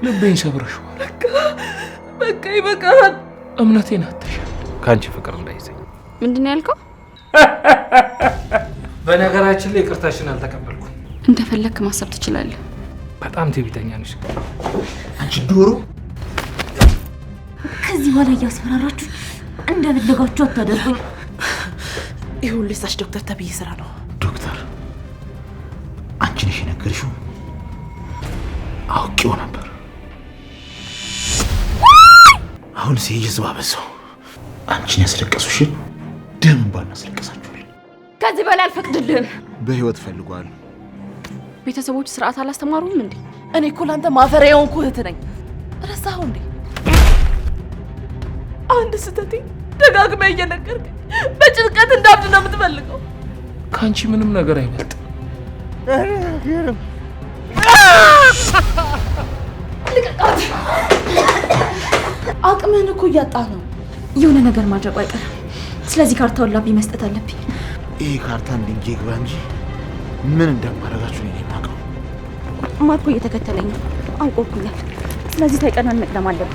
ልቤን ሰብረሽዋል። በቃ ይበቃል። እምነቴን አጥተሻል። ካንቺ ፍቅር እንዳይዘኝ። ምንድነው ያልከው? በነገራችን ላይ ይቅርታሽን አልተቀበልኩም። እንደፈለክ ማሰብ ትችላለህ። በጣም ትዕቢተኛ ነሽ አንቺ ዶሮ። ከዚህ በኋላ እያስፈራራችሁ እንደፈለጋችሁ አታደርጉኝ። ይሁን ለሳሽ ዶክተር ተብዬ ስራ ነው። ዶክተር አንቺ ነሽ የነገርሽው? አውቄው ነበር። አሁን ሲይዝባ በዛው አንቺን ያስለቀሱሽ ደም ባናስለቀሳችሁ ከዚህ በላይ አልፈቅድልህም። በህይወት ፈልጓል። ቤተሰቦች ስርዓት አላስተማሩም እንዴ? እኔ እኮ ላንተ ማፈሪያ የሆንኩ እህት ነኝ። ረሳኸው እንዴ? አንድ ስተቴ ደጋግመህ እየነገርከኝ በጭንቀት እንዳብድ ነው የምትፈልገው። ካንቺ ምንም ነገር አይበልጥም። ልቀቃት! አቅምህን እኮ እያጣህ ነው። የሆነ ነገር ማድረግ አይቀርም። ስለዚህ ካርታውን ላቢ መስጠት አለብኝ። ይሄ ካርታ እንዲንጌ ግባ እንጂ ምን እንደማደርጋችሁ ነው የማውቀው። ማርኮ እየተከተለኝ ነው። አንቆብኛል። ስለዚህ ተጨናነቅ ለማለብ